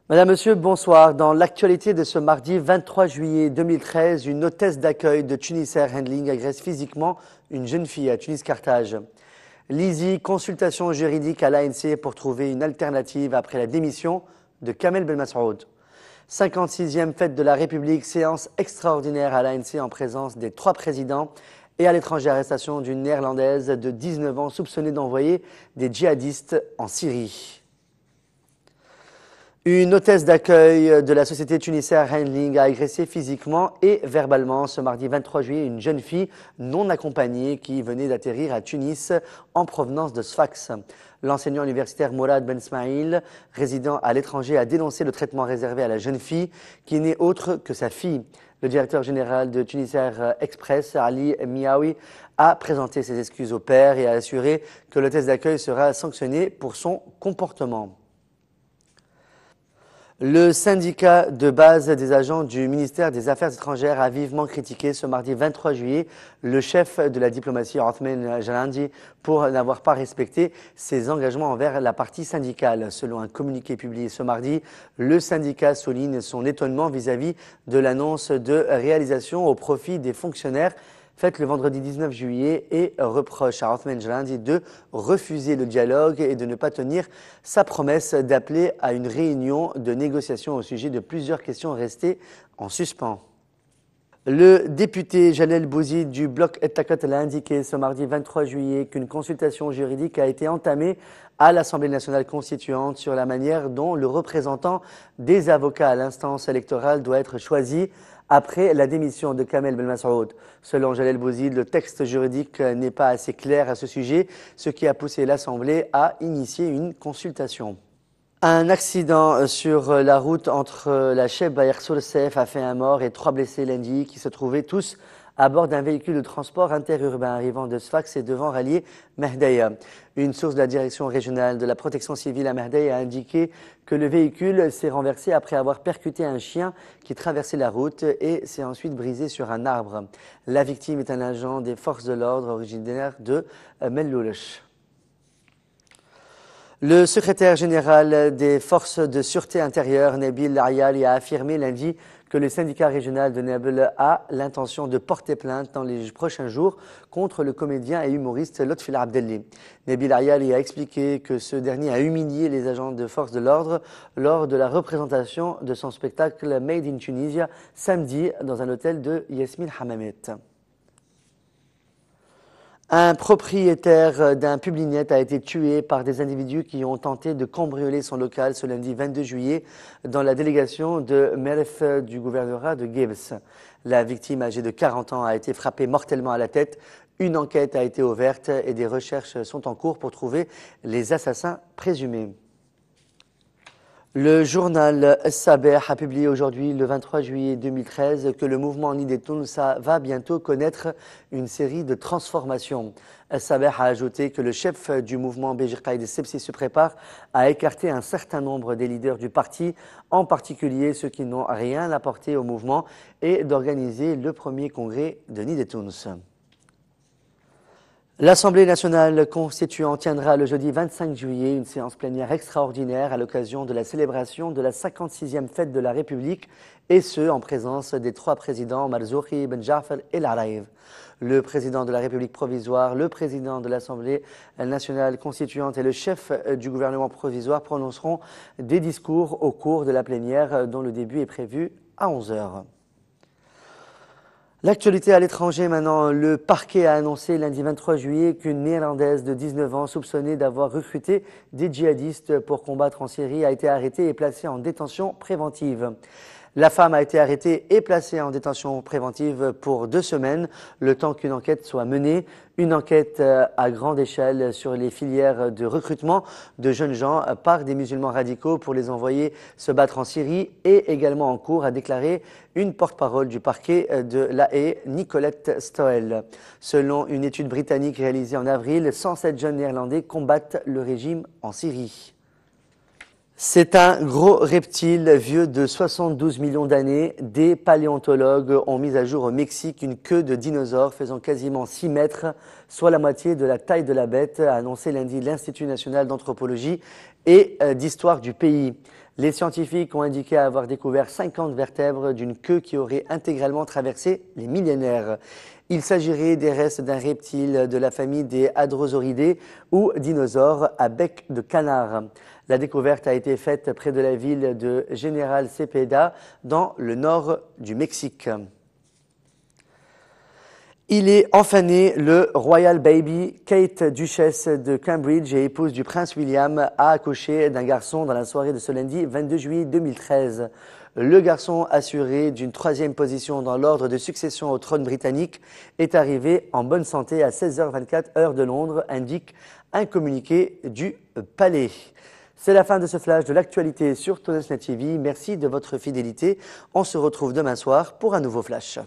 Madame, Monsieur, bonsoir. Dans l'actualité de ce mardi 23 juillet 2013, une hôtesse d'accueil de Tunis Air Handling agresse physiquement une jeune fille à Tunis-Carthage. Lizy, consultation juridique à l'ANC pour trouver une alternative après la démission de Kamel Belmasroud. 56e fête de la République, séance extraordinaire à l'ANC en présence des 3 présidents et à l'étranger arrestation d'une néerlandaise de 19 ans soupçonnée d'envoyer des djihadistes en Syrie. Une hôtesse d'accueil de la société Tunis Air Handling a agressé physiquement et verbalement ce mardi 23 juillet une jeune fille non accompagnée qui venait d'atterrir à Tunis en provenance de Sfax. L'enseignant universitaire Mourad Ben Smaïl, résident à l'étranger, a dénoncé le traitement réservé à la jeune fille qui n'est autre que sa fille. Le directeur général de Tunis Air Express, Ali Miaoui, a présenté ses excuses au père et a assuré que l'hôtesse d'accueil sera sanctionnée pour son comportement. Le syndicat de base des agents du ministère des Affaires étrangères a vivement critiqué ce mardi 23 juillet le chef de la diplomatie, Othman Jalandi, pour n'avoir pas respecté ses engagements envers la partie syndicale. Selon un communiqué publié ce mardi, le syndicat souligne son étonnement vis-à-vis de l'annonce de réalisation au profit des fonctionnaires faite le vendredi 19 juillet et reproche à Othman Jalandi de refuser le dialogue et de ne pas tenir sa promesse d'appeler à une réunion de négociation au sujet de plusieurs questions restées en suspens. Le député Jalel Bouzid du bloc Ettakot a indiqué ce mardi 23 juillet qu'une consultation juridique a été entamée à l'Assemblée nationale constituante sur la manière dont le représentant des avocats à l'instance électorale doit être choisi après la démission de Kamel Belmasroud. Selon Jalel Bouzid, le texte juridique n'est pas assez clair à ce sujet, ce qui a poussé l'Assemblée à initier une consultation. Un accident sur la route entre la Chebba et Soursef a fait un mort et 3 blessés lundi qui se trouvaient tous à bord d'un véhicule de transport interurbain arrivant de Sfax et devant rallier Mehdaïa. Une source de la direction régionale de la protection civile à Mehdaïa a indiqué que le véhicule s'est renversé après avoir percuté un chien qui traversait la route et s'est ensuite brisé sur un arbre. La victime est un agent des forces de l'ordre originaire de Melloulesh. Le secrétaire général des forces de sûreté intérieure, Nabil Ayali, a affirmé lundi que le syndicat régional de Nablus a l'intention de porter plainte dans les prochains jours contre le comédien et humoriste Lotfi Abdelli. Nabil Ayali a expliqué que ce dernier a humilié les agents de force de l'ordre lors de la représentation de son spectacle Made in Tunisia samedi dans un hôtel de Yasmine Hamamet. Un propriétaire d'un Publinet a été tué par des individus qui ont tenté de cambrioler son local ce lundi 22 juillet dans la délégation de Meref du gouvernorat de Gibbs. La victime âgée de 40 ans a été frappée mortellement à la tête. Une enquête a été ouverte et des recherches sont en cours pour trouver les assassins présumés. Le journal Sabeh a publié aujourd'hui, le 23 juillet 2013, que le mouvement Nidetoun va bientôt connaître une série de transformations. Sabeh a ajouté que le chef du mouvement Béjir Qaïd Essebsi se prépare à écarter un certain nombre des leaders du parti, en particulier ceux qui n'ont rien apporté au mouvement, et d'organiser le premier congrès de Nidetoun. L'Assemblée nationale constituante tiendra le jeudi 25 juillet une séance plénière extraordinaire à l'occasion de la célébration de la 56e fête de la République, et ce, en présence des 3 présidents Marzouki, Ben Jafar et Laraïv. Le président de la République provisoire, le président de l'Assemblée nationale constituante et le chef du gouvernement provisoire prononceront des discours au cours de la plénière dont le début est prévu à 11 heures. L'actualité à l'étranger maintenant. Le parquet a annoncé lundi 23 juillet qu'une néerlandaise de 19 ans soupçonnée d'avoir recruté des djihadistes pour combattre en Syrie a été arrêtée et placée en détention préventive. La femme a été arrêtée et placée en détention préventive pour 2 semaines, le temps qu'une enquête soit menée. Une enquête à grande échelle sur les filières de recrutement de jeunes gens par des musulmans radicaux pour les envoyer se battre en Syrie est également en cours, a déclaré une porte-parole du parquet de La Haye, Nicolette Stoel. Selon une étude britannique réalisée en avril, 107 jeunes néerlandais combattent le régime en Syrie. C'est un gros reptile vieux de 72 millions d'années. Des paléontologues ont mis à jour au Mexique une queue de dinosaure faisant quasiment 6 mètres, soit la moitié de la taille de la bête, a annoncé lundi l'Institut national d'anthropologie et d'histoire du pays. Les scientifiques ont indiqué avoir découvert 50 vertèbres d'une queue qui aurait intégralement traversé les millénaires. Il s'agirait des restes d'un reptile de la famille des Hadrosauridés ou dinosaures à bec de canard. La découverte a été faite près de la ville de General Cepeda, dans le nord du Mexique. Il est enfin né, le Royal Baby. Kate, duchesse de Cambridge et épouse du prince William, a accouché d'un garçon dans la soirée de ce lundi 22 juillet 2013. Le garçon, assuré d'une 3e position dans l'ordre de succession au trône britannique, est arrivé en bonne santé à 16h24 heure de Londres, indique un communiqué du palais. C'est la fin de ce flash de l'actualité sur Todos Net TV. Merci de votre fidélité. On se retrouve demain soir pour un nouveau flash.